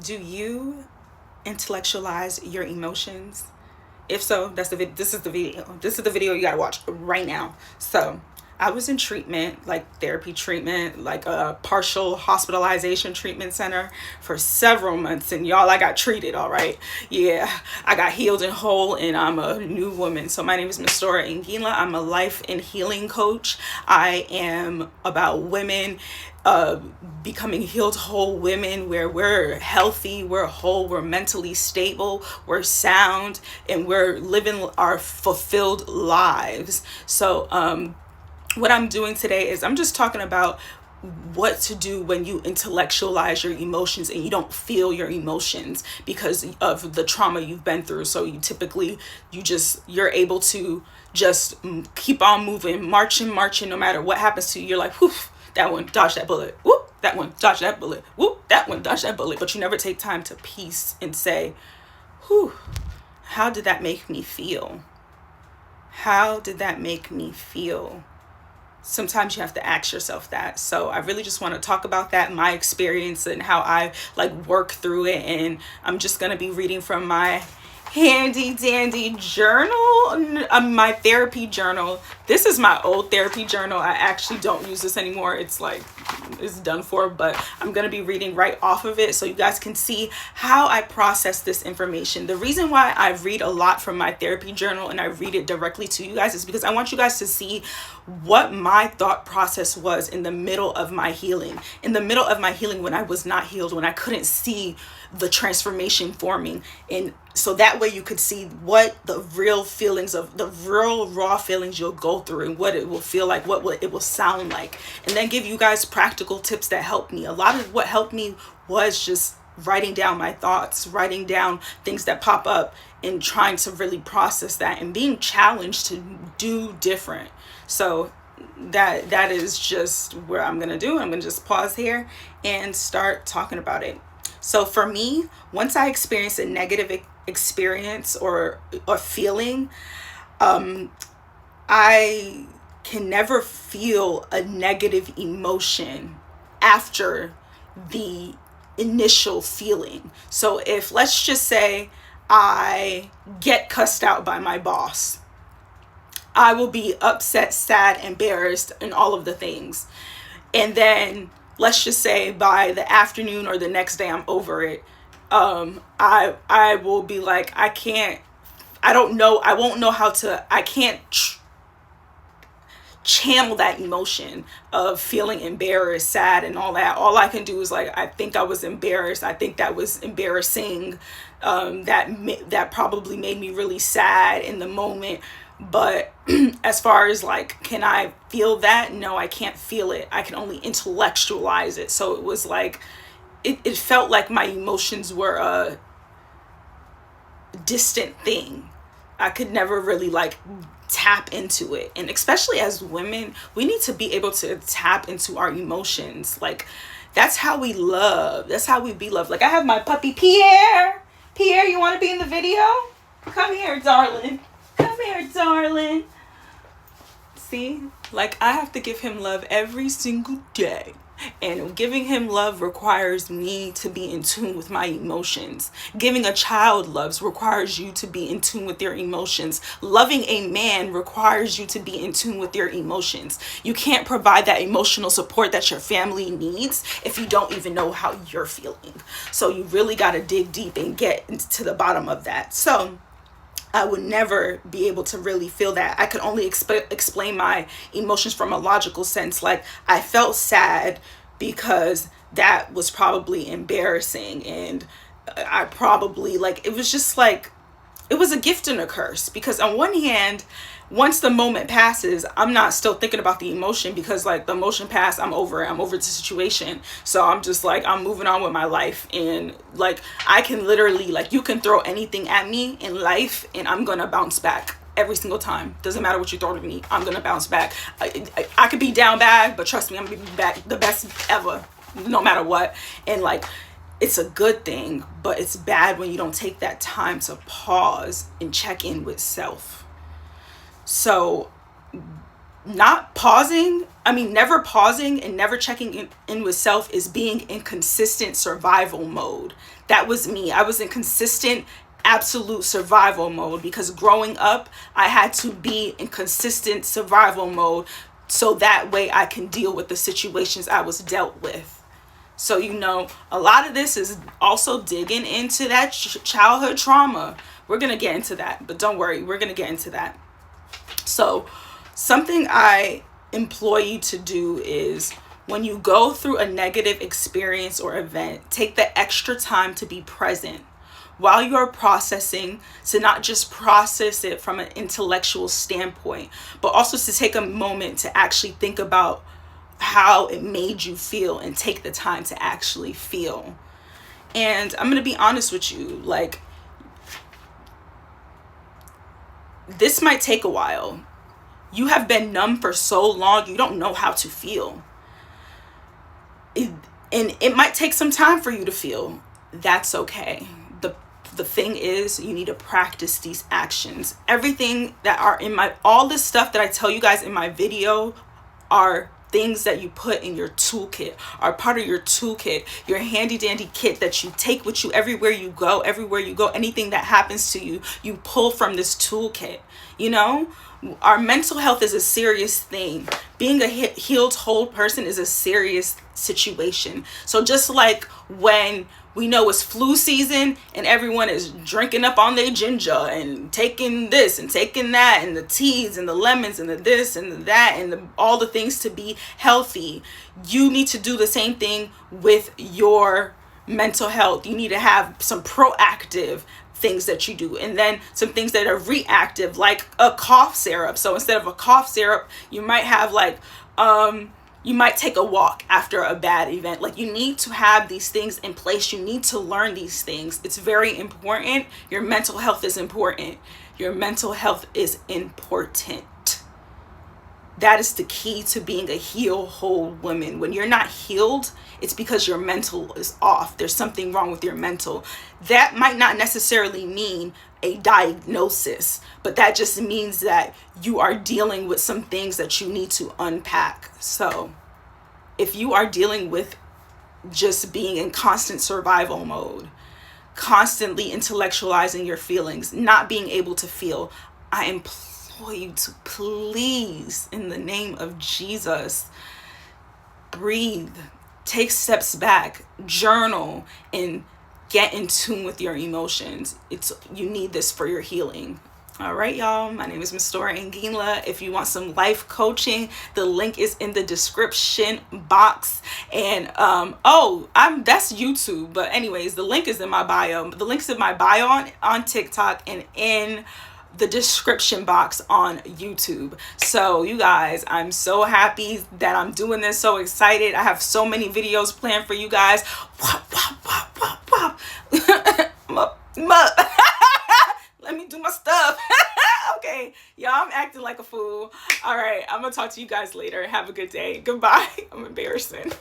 Do you intellectualize your emotions? If so, this is the video. This is the video you gotta watch right now. So, I was in treatment, like therapy treatment, like a partial hospitalization treatment center for several months. And y'all, I got treated, all right? Yeah, I got healed and whole, and I'm a new woman. So, my name is Mistora Ngila. I'm a life and healing coach. I am about women becoming healed whole women, where we're healthy, we're whole, we're mentally stable, we're sound, and we're living our fulfilled lives. So what I'm doing today is I'm just talking about what to do when you intellectualize your emotions and you don't feel your emotions because of the trauma you've been through. So you typically, you're able to just keep on moving, marching, no matter what happens to you. You're like, whew, that one dodged that bullet. Whoop, that one dodged that bullet. Whoop, that one dodged that bullet. But you never take time to peace and say, whew, how did that make me feel? How did that make me feel? Sometimes you have to ask yourself that. So I really just want to talk about that, my experience and how I like work through it. And I'm just going to be reading from my handy dandy journal, my therapy journal. This is my old therapy journal. I actually don't use this anymore. It's like, it's done for, but I'm going to be reading right off of it so you guys can see how I process this information. The reason why I read a lot from my therapy journal and I read it directly to you guys is because I want you guys to see what my thought process was in the middle of my healing. In the middle of my healing, when I was not healed, when I couldn't see the transformation forming. And so that way you could see what the real feelings of the real raw feelings you'll go through and what it will feel like, it will sound like, and then give you guys practical tips that help me. A lot of what helped me was just writing down my thoughts, writing down things that pop up and trying to really process that and being challenged to do different. So that is just where I'm going to do. I'm going to just pause here and start talking about it. So for me, once I experience a negative experience or a feeling, I can never feel a negative emotion after the initial feeling. So if, let's just say, I get cussed out by my boss, I will be upset, sad, embarrassed, and all of the things. And then let's just say by the afternoon or the next day I'm over it. I will be like, I won't know how to, I can't channel that emotion of feeling embarrassed, sad, and all that. All I can do is like, I think I was embarrassed. I think that was embarrassing. That probably made me really sad in the moment. But as far as like, can I feel that? No, I can't feel it. I can only intellectualize it. So it was like, it felt like my emotions were a distant thing. I could never really like tap into it. And especially as women, we need to be able to tap into our emotions. Like, that's how we love. That's how we be loved. Like, I have my puppy Pierre. Pierre, you want to be in the video? Come here, darling. Come here, darling. See, like, I have to give him love every single day. And giving him love requires me to be in tune with my emotions. Giving a child loves requires you to be in tune with your emotions. Loving a man requires you to be in tune with your emotions. You can't provide that emotional support that your family needs if you don't even know how you're feeling. So you really got to dig deep and get to the bottom of that. So I would never be able to really feel that. I could only explain my emotions from a logical sense. Like, I felt sad because that was probably embarrassing. And I probably, like, it was just like, it was a gift and a curse. Because on one hand, once the moment passes, I'm not still thinking about the emotion because like the emotion passed, I'm over it. I'm over the situation. So I'm just like, I'm moving on with my life. And like, I can literally, like, you can throw anything at me in life and I'm going to bounce back every single time. Doesn't matter what you throw at me, I'm going to bounce back. I could be down bad, but trust me, I'm going to be back the best ever, no matter what. And like, it's a good thing, but it's bad when you don't take that time to pause and check in with self. So not pausing never pausing and never checking in with self is being in consistent survival mode. That was me. I was in consistent, absolute survival mode because growing up, I had to be in consistent survival mode so that way I can deal with the situations I was dealt with. So, a lot of this is also digging into that childhood trauma. We're going to get into that, but don't worry, we're going to get into that. So, something I implore you to do is when you go through a negative experience or event, take the extra time to be present while you're processing, to not just process it from an intellectual standpoint, but also to take a moment to actually think about how it made you feel and take the time to actually feel. And I'm going to be honest with you, like, this might take a while. You have been numb for so long, you don't know how to feel. And it might take some time for you to feel. That's okay. The thing is, you need to practice these actions. Everything that are all this stuff that I tell you guys in my video are things that you put in your toolkit, are part of your toolkit, your handy dandy kit that you take with you everywhere you go. Anything that happens to you, you pull from this toolkit. Our mental health is a serious thing. Being a healed whole person is a serious situation. So just like when we know it's flu season and everyone is drinking up on their ginger and taking this and taking that and the teas and the lemons and the this and the that and all the things to be healthy, you need to do the same thing with your mental health. You need to have some proactive things that you do, and then some things that are reactive, like a cough syrup. So instead of a cough syrup, you might have you might take a walk after a bad event. Like, you need to have these things in place. You need to learn these things. It's very important. Your mental health is important. Your mental health is important. That is the key to being a healed whole woman. When you're not healed, it's because your mental is off. There's something wrong with your mental. That might not necessarily mean a diagnosis, but that just means that you are dealing with some things that you need to unpack. So if you are dealing with just being in constant survival mode, constantly intellectualizing your feelings, not being able to feel, I implore you to please, in the name of Jesus, breathe, take steps back, journal, and get in tune with your emotions. You need this for your healing. All right, y'all. My name is Ms. Dora Anguila. If you want some life coaching, the link is in the description box. And that's YouTube. But anyways, the link is in my bio. The link's in my bio on TikTok and in the description box on YouTube. So you guys, I'm so happy that I'm doing this, so excited. I have so many videos planned for you guys. Let me do my stuff. Okay, y'all, I'm acting like a fool. All right, I'm gonna talk to you guys later. Have a good day. Goodbye. I'm embarrassing.